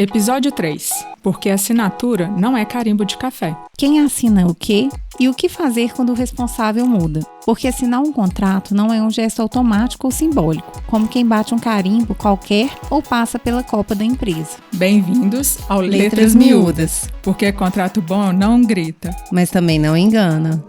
Episódio 3. Porque assinatura não é carimbo de café. Quem assina o quê e o que fazer quando o responsável muda? Porque assinar um contrato não é um gesto automático ou simbólico, como quem bate um carimbo qualquer ou passa pela copa da empresa. Bem-vindos ao Letras Miúdas. Porque contrato bom não grita. Mas também não engana.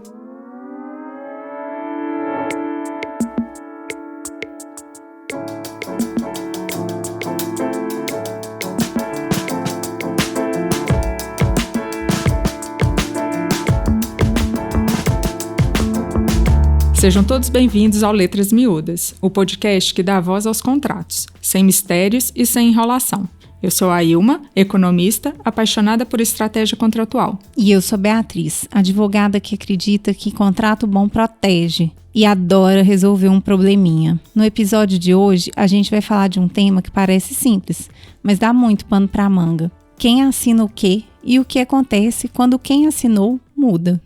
Sejam todos bem-vindos ao Letras Miúdas, o podcast que dá voz aos contratos, sem mistérios e sem enrolação. Eu sou a Ilma, economista, apaixonada por estratégia contratual. E eu sou Beatriz, advogada que acredita que contrato bom protege e adora resolver um probleminha. No episódio de hoje, a gente vai falar de um tema que parece simples, mas dá muito pano pra manga. Quem assina o quê e o que acontece quando quem assinou muda.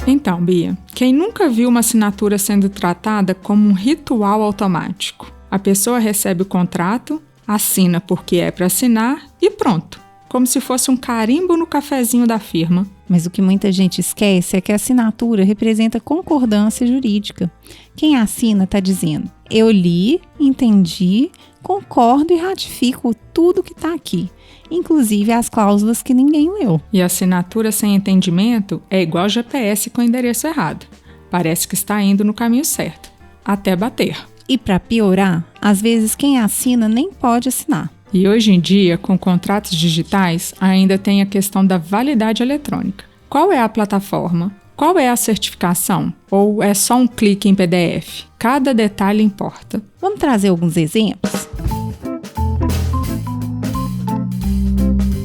Então, Bia, quem nunca viu uma assinatura sendo tratada como um ritual automático? A pessoa recebe o contrato, assina porque é para assinar e pronto, como se fosse um carimbo no cafezinho da firma. Mas o que muita gente esquece é que a assinatura representa concordância jurídica. Quem assina está dizendo, eu li, entendi, concordo e ratifico tudo que está aqui, inclusive as cláusulas que ninguém leu. E a assinatura sem entendimento é igual GPS com endereço errado. Parece que está indo no caminho certo, até bater. E para piorar, às vezes quem assina nem pode assinar. E hoje em dia, com contratos digitais, ainda tem a questão da validade eletrônica. Qual é a plataforma? Qual é a certificação? Ou é só um clique em PDF? Cada detalhe importa. Vamos trazer alguns exemplos?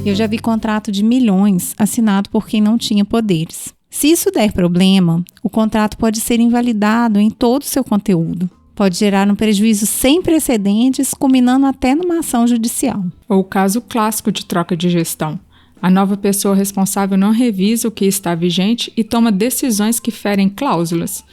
Eu já vi contrato de milhões assinado por quem não tinha poderes. Se isso der problema, o contrato pode ser invalidado em todo o seu conteúdo. Pode gerar um prejuízo sem precedentes, culminando até numa ação judicial. Ou o caso clássico de troca de gestão. A nova pessoa responsável não revisa o que está vigente e toma decisões que ferem cláusulas.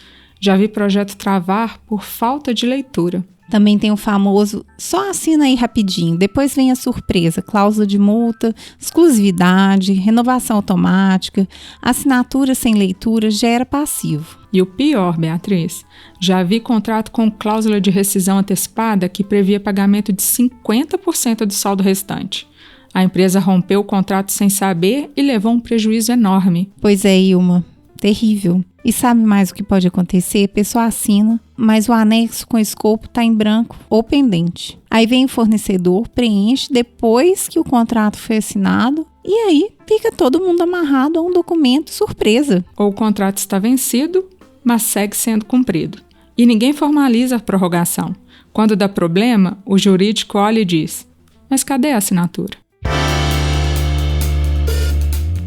Já vi projeto travar por falta de leitura. Também tem o famoso, só assina aí rapidinho, depois vem a surpresa, cláusula de multa, exclusividade, renovação automática, assinatura sem leitura gera passivo. E o pior, Beatriz, já vi contrato com cláusula de rescisão antecipada que previa pagamento de 50% do saldo restante. A empresa rompeu o contrato sem saber e levou um prejuízo enorme. Pois é, Ilma, terrível. E sabe mais o que pode acontecer? A pessoa assina, mas o anexo com escopo está em branco ou pendente. Aí vem o fornecedor, preenche depois que o contrato foi assinado e aí fica todo mundo amarrado a um documento surpresa. Ou o contrato está vencido, mas segue sendo cumprido. E ninguém formaliza a prorrogação. Quando dá problema, o jurídico olha e diz, mas cadê a assinatura?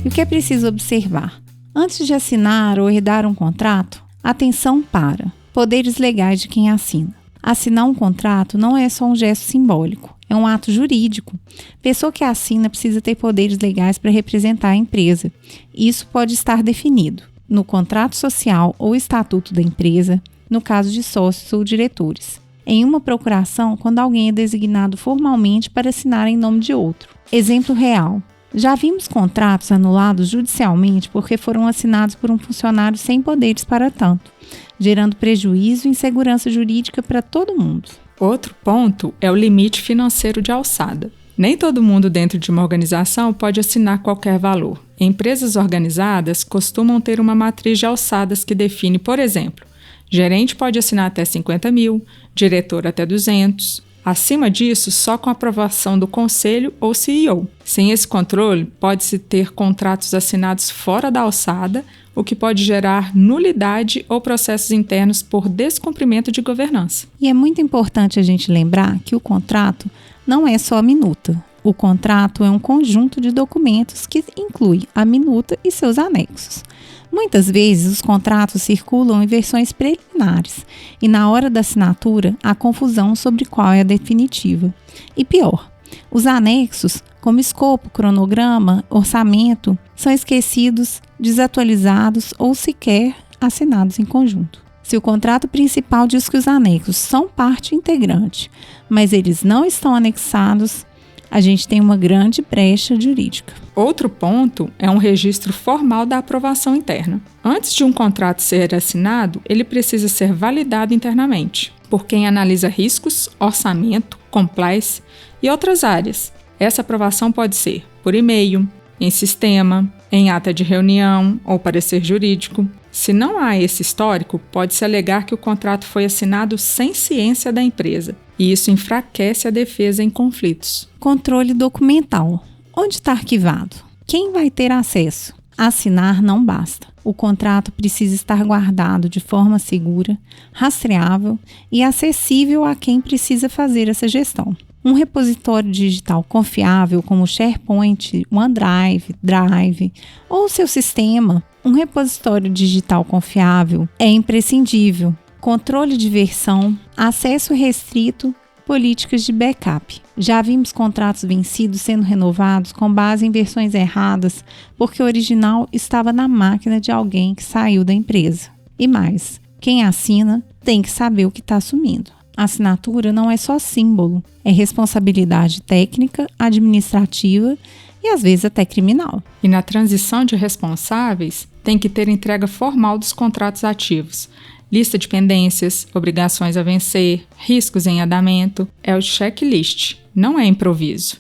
E o que é preciso observar? Antes de assinar ou herdar um contrato, atenção para poderes legais de quem assina. Assinar um contrato não é só um gesto simbólico, é um ato jurídico. Pessoa que assina precisa ter poderes legais para representar a empresa. Isso pode estar definido no contrato social ou estatuto da empresa, no caso de sócios ou diretores. Em uma procuração, quando alguém é designado formalmente para assinar em nome de outro. Exemplo real. Já vimos contratos anulados judicialmente porque foram assinados por um funcionário sem poderes para tanto, gerando prejuízo e insegurança jurídica para todo mundo. Outro ponto é o limite financeiro de alçada. Nem todo mundo dentro de uma organização pode assinar qualquer valor. Empresas organizadas costumam ter uma matriz de alçadas que define, por exemplo, gerente pode assinar até 50 mil, diretor até 200. Acima disso, só com aprovação do conselho ou CEO. Sem esse controle, pode-se ter contratos assinados fora da alçada, o que pode gerar nulidade ou processos internos por descumprimento de governança. E é muito importante a gente lembrar que o contrato não é só a minuta. O contrato é um conjunto de documentos que inclui a minuta e seus anexos. Muitas vezes os contratos circulam em versões preliminares e na hora da assinatura há confusão sobre qual é a definitiva. E pior, os anexos, como escopo, cronograma, orçamento, são esquecidos, desatualizados ou sequer assinados em conjunto. Se o contrato principal diz que os anexos são parte integrante, mas eles não estão anexados, a gente tem uma grande brecha jurídica. Outro ponto é um registro formal da aprovação interna. Antes de um contrato ser assinado, ele precisa ser validado internamente por quem analisa riscos, orçamento, compliance e outras áreas. Essa aprovação pode ser por e-mail, em sistema, em ata de reunião ou parecer jurídico. Se não há esse histórico, pode-se alegar que o contrato foi assinado sem ciência da empresa, e isso enfraquece a defesa em conflitos. Controle documental. Onde está arquivado? Quem vai ter acesso? Assinar não basta. O contrato precisa estar guardado de forma segura, rastreável e acessível a quem precisa fazer essa gestão. Um repositório digital confiável como SharePoint, OneDrive, Drive ou seu sistema, um repositório digital confiável é imprescindível. Controle de versão, acesso restrito, políticas de backup. Já vimos contratos vencidos sendo renovados com base em versões erradas porque o original estava na máquina de alguém que saiu da empresa. E mais, quem assina tem que saber o que está assumindo. A assinatura não é só símbolo, é responsabilidade técnica, administrativa e às vezes até criminal. E na transição de responsáveis, tem que ter entrega formal dos contratos ativos, lista de pendências, obrigações a vencer, riscos em andamento. É o checklist, não é improviso.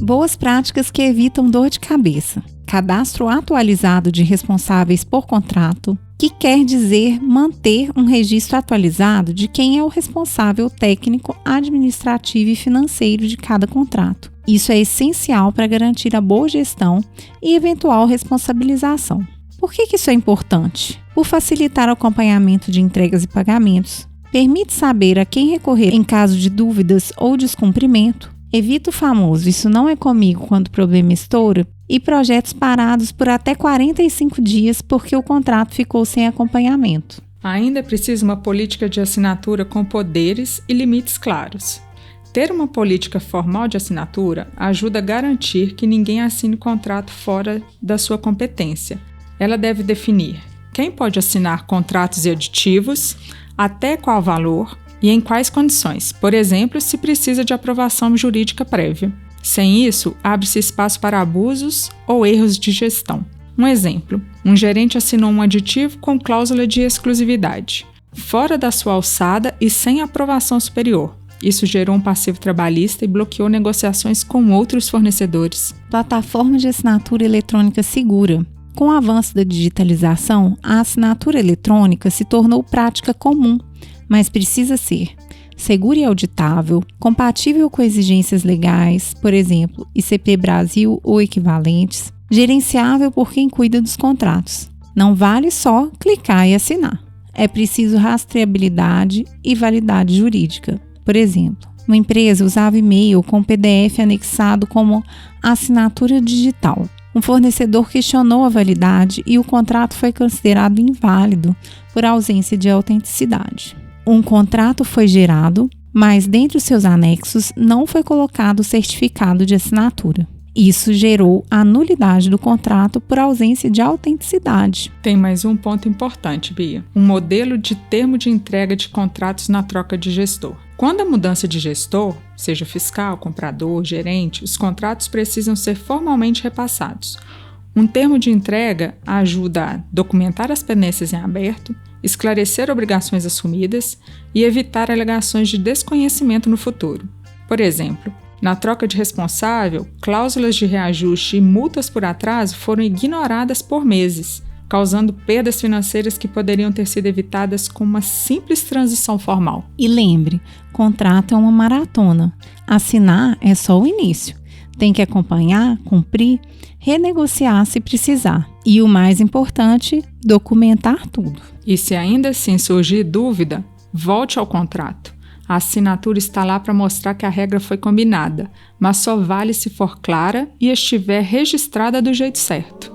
Boas práticas que evitam dor de cabeça. Cadastro atualizado de responsáveis por contrato, que quer dizer manter um registro atualizado de quem é o responsável técnico, administrativo e financeiro de cada contrato. Isso é essencial para garantir a boa gestão e eventual responsabilização. Por que isso é importante? Por facilitar o acompanhamento de entregas e pagamentos, permite saber a quem recorrer em caso de dúvidas ou descumprimento, evita o famoso "isso não é comigo" quando o problema estoura, e projetos parados por até 45 dias porque o contrato ficou sem acompanhamento. Ainda é preciso uma política de assinatura com poderes e limites claros. Ter uma política formal de assinatura ajuda a garantir que ninguém assine contrato fora da sua competência. Ela deve definir quem pode assinar contratos e aditivos, até qual valor e em quais condições, por exemplo, se precisa de aprovação jurídica prévia. Sem isso, abre-se espaço para abusos ou erros de gestão. Um exemplo, um gerente assinou um aditivo com cláusula de exclusividade, fora da sua alçada e sem aprovação superior. Isso gerou um passivo trabalhista e bloqueou negociações com outros fornecedores. Plataforma de assinatura eletrônica segura. Com o avanço da digitalização, a assinatura eletrônica se tornou prática comum, mas precisa ser segura e auditável, compatível com exigências legais, por exemplo, ICP Brasil ou equivalentes, gerenciável por quem cuida dos contratos. Não vale só clicar e assinar. É preciso rastreabilidade e validade jurídica. Por exemplo, uma empresa usava e-mail com PDF anexado como assinatura digital. Um fornecedor questionou a validade e o contrato foi considerado inválido por ausência de autenticidade. Um contrato foi gerado, mas dentre os seus anexos não foi colocado o certificado de assinatura. Isso gerou a nulidade do contrato por ausência de autenticidade. Tem mais um ponto importante, Bia. Um modelo de termo de entrega de contratos na troca de gestor. Quando a mudança de gestor, seja fiscal, comprador, gerente, os contratos precisam ser formalmente repassados. Um termo de entrega ajuda a documentar as pendências em aberto, esclarecer obrigações assumidas e evitar alegações de desconhecimento no futuro. Por exemplo, na troca de responsável, cláusulas de reajuste e multas por atraso foram ignoradas por meses, causando perdas financeiras que poderiam ter sido evitadas com uma simples transição formal. E lembre, contrato é uma maratona. Assinar é só o início. Tem que acompanhar, cumprir, renegociar se precisar. E o mais importante, documentar tudo. E se ainda assim surgir dúvida, volte ao contrato. A assinatura está lá para mostrar que a regra foi combinada, mas só vale se for clara e estiver registrada do jeito certo.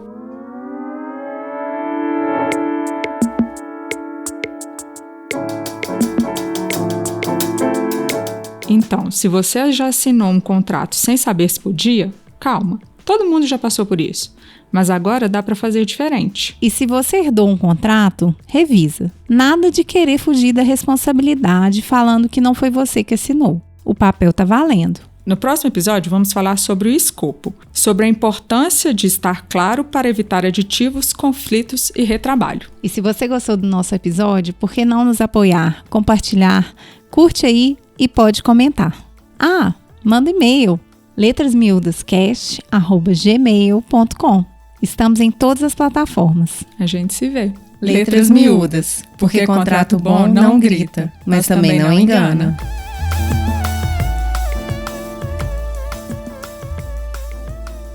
Então, se você já assinou um contrato sem saber se podia, calma. Todo mundo já passou por isso, mas agora dá para fazer diferente. E se você herdou um contrato, revisa. Nada de querer fugir da responsabilidade falando que não foi você que assinou. O papel tá valendo. No próximo episódio, vamos falar sobre o escopo, sobre a importância de estar claro para evitar aditivos, conflitos e retrabalho. E se você gostou do nosso episódio, por que não nos apoiar, compartilhar, curte aí e pode comentar. Manda e-mail, letrasmiudascast@gmail.com. Estamos em todas as plataformas. A gente se vê. Letras miúdas, porque contrato bom não grita, mas também não engana.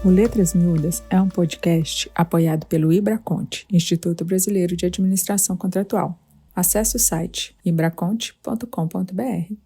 O Letras Miúdas é um podcast apoiado pelo IBRACONT, Instituto Brasileiro de Administração Contratual. Acesse o site ibraconte.com.br.